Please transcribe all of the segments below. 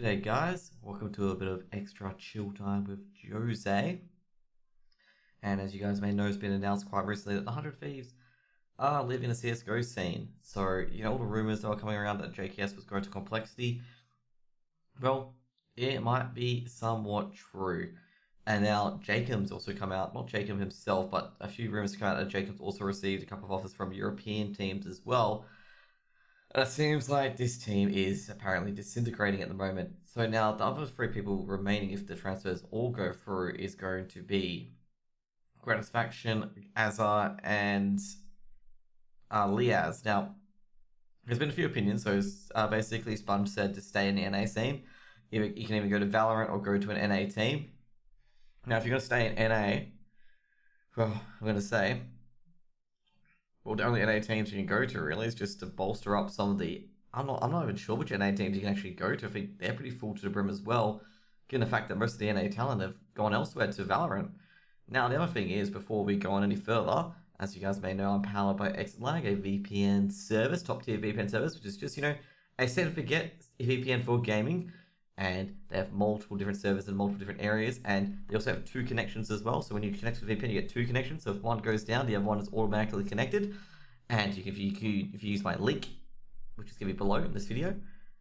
G'day guys, welcome to a bit of extra chill time with Jose. And as you guys may know, it's been announced quite recently that the 100 Thieves are leaving the CSGO scene. So, all the rumors that were coming around that JKS was going to complexity, well, it might be somewhat true. And now Jacob's also come out, not Jacob himself, but a few rumors come out that Jacob's also received a couple of offers from European teams as well. And it seems like this team is apparently disintegrating at the moment. So now the other three people remaining, if the transfers all go through, is going to be Gratisfaction, Azar, and Liaz. Now, there's been a few opinions. So basically, Sponge said to stay in the NA scene. You can either go to Valorant or go to an NA team. Now, if you're going to stay in NA, well, I'm going to say, well, the only NA teams you can go to really is just to bolster up some of the. I'm not even sure which NA teams you can actually go to. I think they're pretty full to the brim as well, given the fact that most of the NA talent have gone elsewhere to Valorant. Now, the other thing is, before we go on any further, as you guys may know, I'm powered by Exitlag, a VPN service, top tier VPN service, which is just, a set and forget VPN for gaming. And they have multiple different servers in multiple different areas, and they also have two connections as well. So when you connect with VPN, you get two connections. So if one goes down, the other one is automatically connected. And if you use my link, which is going to be below in this video,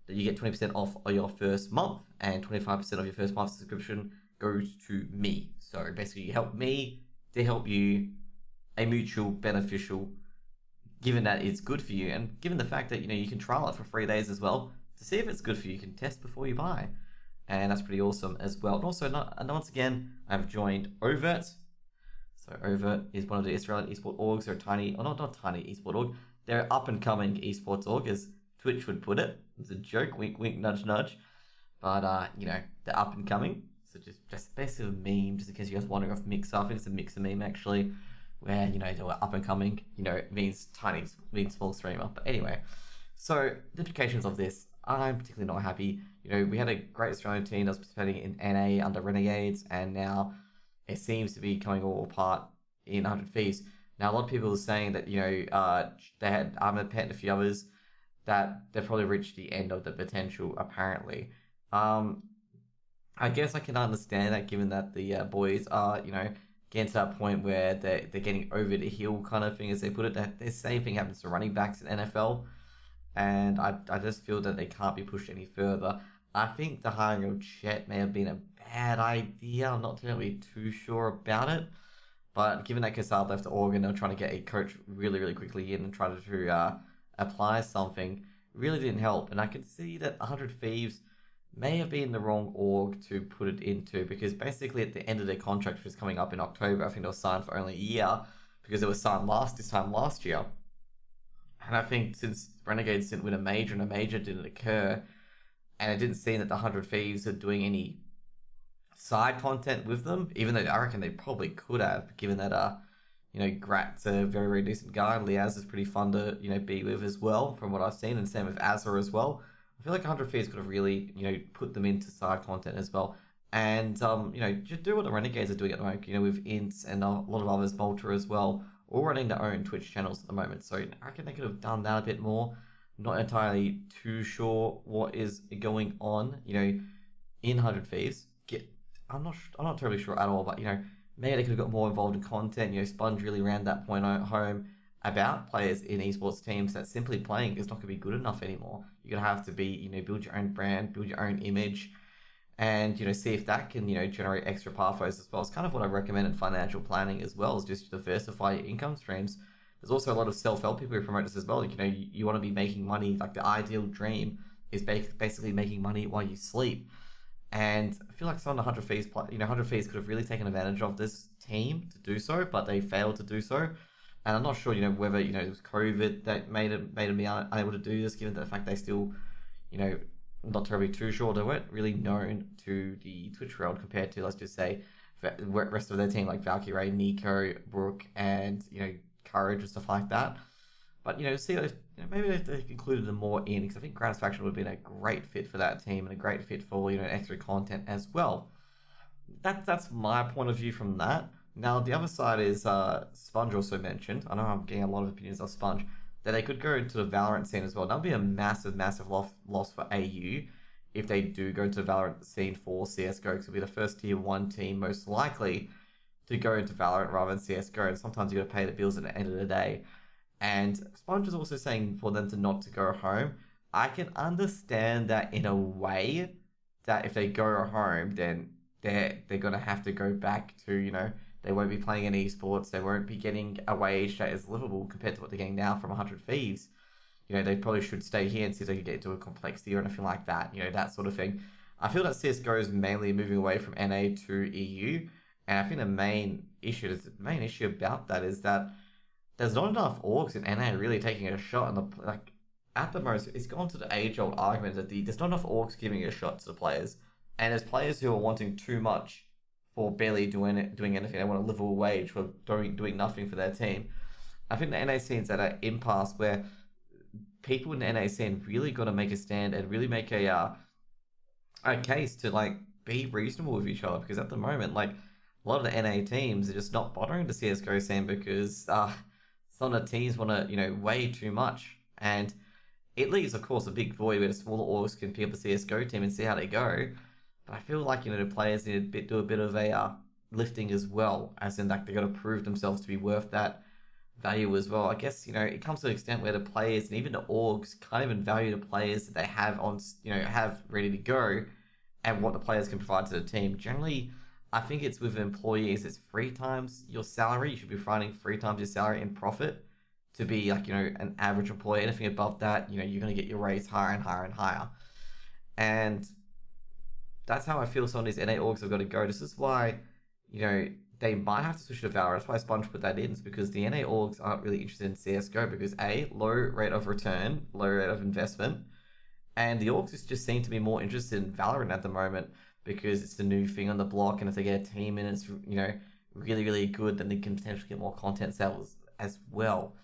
then you get 20% off your first month, and 25% of your first month's subscription goes to me. So basically, you help me to help you, a mutual beneficial, given that it's good for you, and given the fact that you can trial it for 3 days as well. To see if it's good for you, you can test before you buy. And that's pretty awesome as well. And also, once again, I've joined Overt. So Overt is one of the Israeli esports orgs. They're tiny, not tiny esport org. They're up and coming esports org, as Twitch would put it. It's a joke, wink, wink, nudge, nudge. But, they're up and coming. So just basically a meme, just in case you guys wondering if Mixer. I think it's a Mixer meme, actually, where, they were up and coming. It means tiny, means small streamer. But anyway, so the implications of this, I'm particularly not happy. We had a great Australian team that was participating in NA under Renegades, and now it seems to be coming all apart in 100 Thieves. Now, a lot of people are saying that, they had Ahmed Pet and a few others, that they've probably reached the end of the potential, apparently. I guess I can understand that, given that the boys are, getting to that point where they're getting over the hill kind of thing, as they put it. That the same thing happens to running backs in NFL. And I just feel that they can't be pushed any further. I think the hiring of Chet may have been a bad idea. I'm not terribly too sure about it. But given that Cassard left Oregon, they were trying to get a coach really, really quickly in and try to apply something. Really didn't help. And I could see that 100 Thieves may have been the wrong org to put it into, because basically at the end of their contract, which is coming up in October, I think they were signed for only a year, because it was signed this time last year. And I think since Renegades didn't win a major and a major didn't occur, and it didn't seem that the 100 Thieves are doing any side content with them, even though I reckon they probably could have, given that, Grat's a very, very decent guy. Liaz is pretty fun to, be with as well, from what I've seen, and same with Azar as well. I feel like 100 Thieves could have really, put them into side content as well. And, just do what the Renegades are doing at the moment, with Ints and a lot of others, Bolter as well, all running their own Twitch channels at the moment. So I reckon they could have done that a bit more. Not entirely too sure what is going on, in 100 Thieves. I'm not terribly sure at all, but, maybe they could have got more involved in content. Sponge really ran that point home about players in esports teams that simply playing is not going to be good enough anymore. You're going to have to be, build your own brand, build your own image, and, see if that can, generate extra pathways as well. It's kind of what I recommend in financial planning as well, is just diversify your income streams. There's also a lot of self-help people who promote this as well. You want to be making money. Like, the ideal dream is basically making money while you sleep. And I feel like some of the 100 Thieves, 100 Thieves could have really taken advantage of this team to do so, but they failed to do so. And I'm not sure, whether, it was COVID that made them be unable to do this, given the fact they still, not terribly too sure. They weren't really known to the Twitch world compared to, let's just say, the rest of their team, like Valkyrie, Nico, Brooke, and, Courage and stuff like that. But, maybe they included them more in, because I think Gratisfaction would have been a great fit for that team and a great fit for, extra content as well. That's my point of view from that. Now, the other side is Sponge also mentioned. I know I'm getting a lot of opinions of Sponge, that they could go into the Valorant scene as well. That would be a massive, massive loss for AU, if they do go into the Valorant scene for CSGO, because it'll be the first tier 1 team most likely to go into Valorant rather than CSGO. And sometimes you got to pay the bills at the end of the day. And Sponge is also saying for them to not to go home. I can understand that in a way, that if they go home, then they're gonna have to go back to, they won't be playing any esports, they won't be getting a wage that is livable compared to what they're getting now from 100 Thieves. They probably should stay here and see if they can get into a complexity or anything like that, that sort of thing. I feel that CSGO is mainly moving away from NA to EU, and I think the main issue about that is that there's not enough orgs in NA really taking a shot, and at the most, it's gone to the age-old argument that there's not enough orgs giving a shot to the players, and there's players who are wanting too much for barely doing anything. They want a livable wage for doing nothing for their team. I think the NA scene's at an impasse where people in the NA scene really got to make a stand and really make a case to be reasonable with each other, because at the moment, a lot of the NA teams are just not bothering the CSGO scene because some of the teams want to way too much, and it leaves, of course, a big void where the smaller orgs can pick up a CSGO team and see how they go. But I feel like the players need to do a bit of a lifting as well, as in they got to prove themselves to be worth that value as well. I guess it comes to an extent where the players and even the orgs can't even value the players that they have on have ready to go, and what the players can provide to the team. Generally, I think it's with employees, it's 3 times your salary. You should be finding 3 times your salary in profit to be an average employee. Anything above that, you're going to get your raise higher and higher and higher. And that's how I feel some of these NA orgs have got to go. This is why, they might have to switch to Valorant. That's why Sponge put that in, is because the NA orgs aren't really interested in CSGO because A, low rate of return, low rate of investment, and the orgs just seem to be more interested in Valorant at the moment because it's the new thing on the block, and if they get a team in it's, really, really good, then they can potentially get more content sales as well.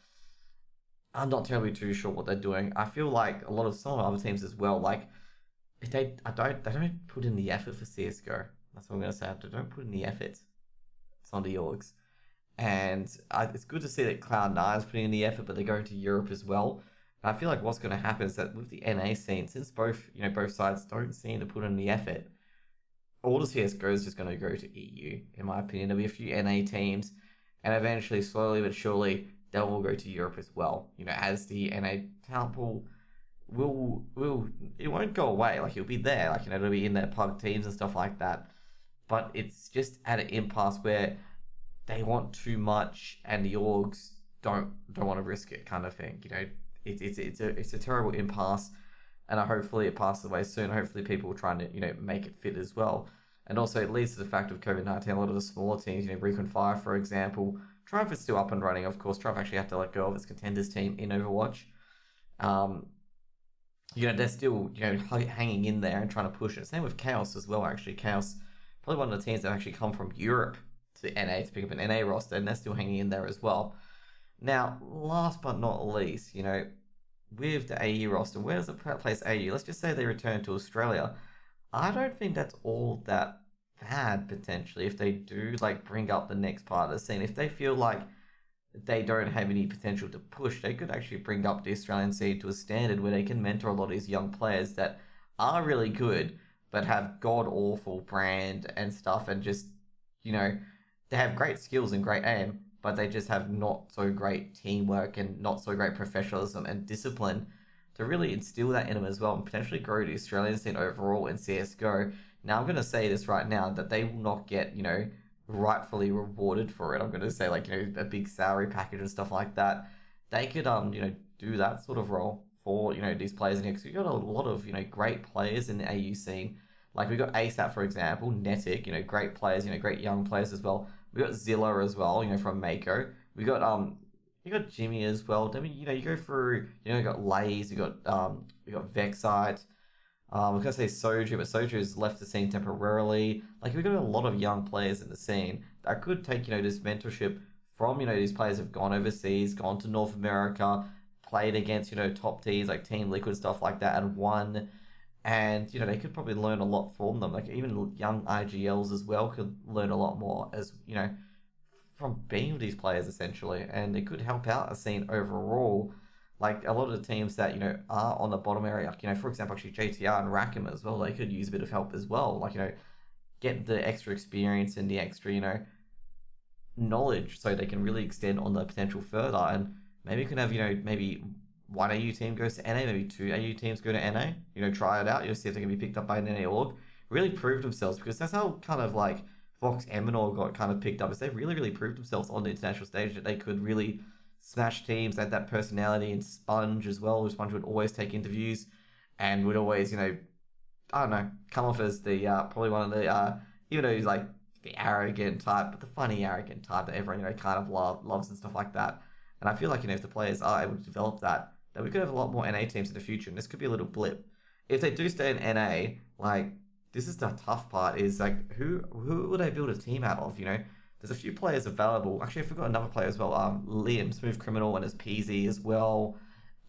I'm not terribly too sure what they're doing. I feel like a lot of some other teams as well, if they don't put in the effort for CSGO. That's what I'm gonna say. They don't put in the effort. Some of the orgs, and it's good to see that Cloud9 is putting in the effort, but they're going to Europe as well. And I feel like what's going to happen is that with the NA scene, since both sides don't seem to put in the effort, all the CSGO is just going to go to EU. In my opinion, there'll be a few NA teams, and eventually, slowly but surely, they'll all go to Europe as well. As the NA talent pool it won't go away. It'll be there. It'll be in their pug teams and stuff like that. But it's just at an impasse where they want too much, and the orgs don't want to risk it, kind of thing. It's a terrible impasse, and hopefully it passes away soon. Hopefully people will try and make it fit as well. And also it leads to the fact of COVID-19. A lot of the smaller teams, Recon Fire, for example, Triumph is still up and running. Of course, Triumph actually had to let go of its contenders team in Overwatch. They're still hanging in there and trying to push it. Same with Chaos as well. Actually, Chaos, probably one of the teams that actually come from Europe to NA to pick up an NA roster, and they're still hanging in there as well. Now, last but not least, with the AU roster, where does it place AU? Let's just say they return to Australia. I don't think that's all that bad, potentially, if they do bring up the next part of the scene. If they feel like they don't have any potential to push, they could actually bring up the Australian scene to a standard where they can mentor a lot of these young players that are really good, but have god-awful brand and stuff, and just, they have great skills and great aim, but they just have not so great teamwork and not so great professionalism and discipline to really instill that in them as well, and potentially grow the Australian scene overall in CSGO. Now, I'm going to say this right now, that they will not get, rightfully rewarded for it. I'm going to say, a big salary package and stuff like that. They could, do that sort of role for, these players in here, because we've got a lot of, great players in the AU scene. We got ASAP, for example, Netic, great players, great young players as well. We got Zilla as well, from Mako. We got, you got Jimmy as well. I mean, you go through, you got Lays, you got Vexite. I was going to say Soju, but Soju has left the scene temporarily. We've got a lot of young players in the scene that could take, this mentorship from, these players have gone overseas, gone to North America, played against, top teams like Team Liquid, stuff like that, and won. And, they could probably learn a lot from them. Even young IGLs as well could learn a lot more as, from being with these players, essentially. And it could help out a scene overall. like a lot of the teams that, are on the bottom area, like, for example, actually JTR and Rackham as well, they could use a bit of help as well. Like, get the extra experience and the extra, knowledge so they can really extend on the potential further. And maybe you can have, maybe one AU team goes to NA, maybe two AU teams go to NA, try it out, see if they can be picked up by an NA org, really prove themselves, because that's how kind of like Fox Eminor got kind of picked up, is they really, really proved themselves on the international stage that they could really smash teams. They had that personality. And Sponge as well. Sponge would always take interviews and would always, I don't know, come off as the, probably one of the, even though he's like the arrogant type, but the funny, arrogant type that everyone, kind of loves and stuff like that. And I feel like, if the players are able to develop that we could have a lot more NA teams in the future, and this could be a little blip. If they do stay in NA, like, this is the tough part, is like, who would they build a team out of, There's a few players available. Actually, I forgot another player as well. Liam, Smooth Criminal, and his PZ as well,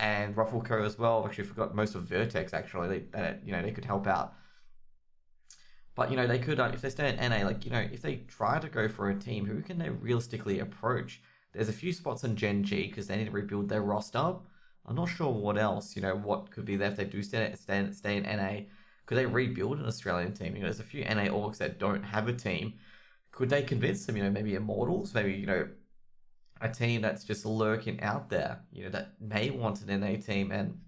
and Ruffleco as well. Actually, I forgot most of Vertex, actually. They could help out. But, they could, if they stay in NA, like, if they try to go for a team, who can they realistically approach? There's a few spots in Gen G, because they need to rebuild their roster. I'm not sure what else, what could be there if they do stay in NA. Could they rebuild an Australian team? There's a few NA orgs that don't have a team. Could they convince them, maybe Immortals, maybe, a team that's just lurking out there, that may want an NA team, and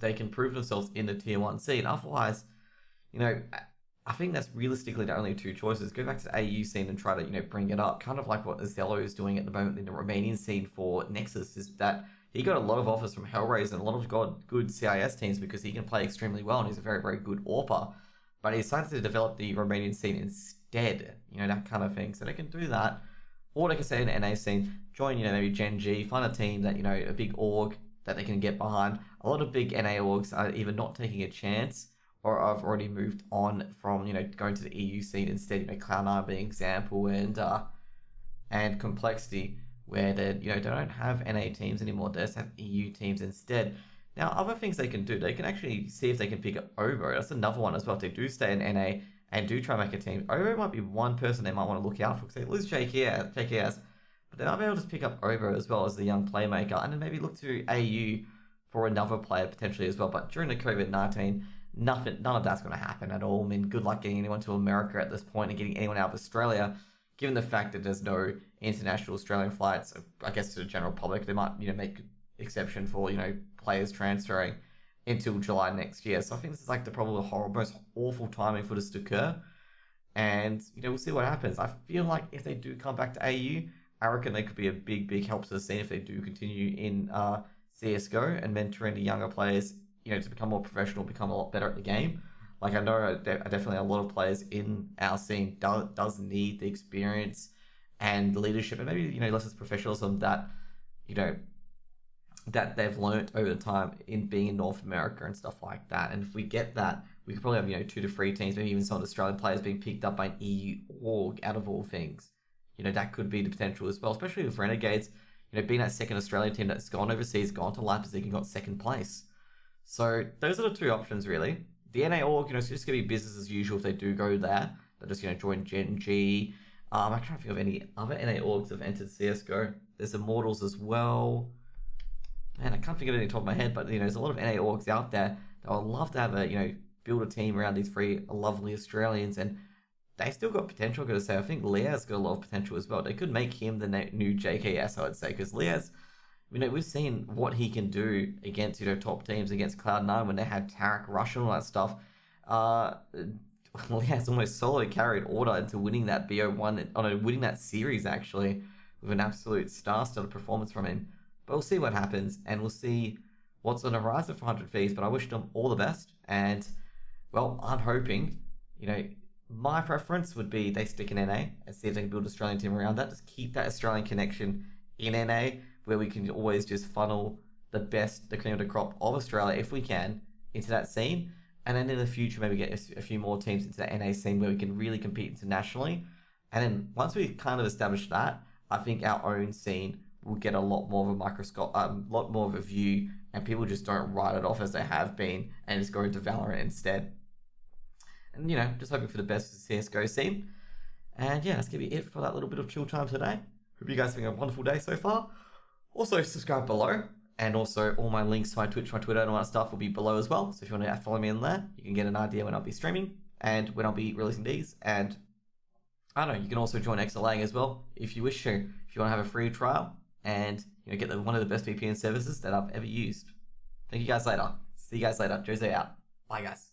they can prove themselves in the tier 1 scene. Otherwise, I think that's realistically the only two choices. Go back to the AU scene and try to, bring it up. Kind of like what Zello is doing at the moment in the Romanian scene for Nexus, is that he got a lot of offers from Hellraiser and a lot of good CIS teams because he can play extremely well and he's a very, very good AWPer. But he decided to develop the Romanian scene instead, that kind of thing. So they can do that. Or they can stay in the NA scene, join, maybe Gen G, find a team that, a big org that they can get behind. A lot of big NA orgs are either not taking a chance or have already moved on from, going to the EU scene instead, Cloud9 being example, and Complexity, where they don't have NA teams anymore. They just have EU teams instead. Now, other things they can do, they can actually see if they can pick up Obo. That's another one as well. If they do stay in NA and do try and make a team, Obo might be one person they might want to look out for, because they lose JKS, but they might be able to pick up Obo as well as the young playmaker, and then maybe look to AU for another player potentially as well. But during the COVID-19, none of that's going to happen at all. I mean, good luck getting anyone to America at this point and getting anyone out of Australia, given the fact that there's no international Australian flights. I guess to the general public, they might, make exception for, players transferring until July next year. So I think this is like the probably most awful timing for this to occur. And, we'll see what happens. I feel like if they do come back to AU, I reckon they could be a big, big help to the scene if they do continue in CSGO and mentoring the younger players, to become more professional, become a lot better at the game. Like, I know definitely a lot of players in our scene does need the experience and the leadership and maybe, less professionalism that, that they've learnt over the time in being in North America and stuff like that. And if we get that, we could probably have, 2 to 3 teams, maybe even some of the Australian players being picked up by an EU org out of all things. That could be the potential as well, especially with Renegades, being that second Australian team that's gone overseas, gone to Leipzig and got second place. So those are the 2 options, really. The NA org, it's just going to be business as usual if they do go there. They're just, join Gen G. I'm trying to think of any other NA orgs that have entered CSGO. There's Immortals as well. Man, I can't think of it on the top of my head, but, there's a lot of NA orgs out there that would love to have a, build a team around these 3 lovely Australians, and they still got potential, I've got to say. I think Leah's got a lot of potential as well. They could make him the new JKS, I would say, because Leah's, we've seen what he can do against, top teams, against Cloud9 when they had Tarek, Rush and all that stuff. Leah's almost solo carried Order into winning that BO1, winning that series, actually, with an absolute star-studded performance from him. But we'll see what happens, and we'll see what's on the horizon for 100 Thieves, but I wish them all the best, and, well, I'm hoping, my preference would be they stick in NA and see if they can build an Australian team around that. Just keep that Australian connection in NA, where we can always just funnel the cream of the crop of Australia, if we can, into that scene. And then in the future, maybe get a few more teams into that NA scene where we can really compete internationally. And then once we kind of establish that, I think our own scene will get a lot more of a lot more of a view, and people just don't write it off as they have been and just go into Valorant instead. And, just hoping for the best for the CSGO scene. And yeah, that's going to be it for that little bit of chill time today. Hope you guys are having a wonderful day so far. Also, subscribe below. And also all my links to my Twitch, my Twitter, and all that stuff will be below as well. So if you want to follow me in there, you can get an idea when I'll be streaming and when I'll be releasing these. And I don't know, you can also join Exitlag as well if you wish to. If you want to have a free trial and get one of the best VPN services that I've ever used. Thank you guys later. See you guys later. Jose out. Bye guys.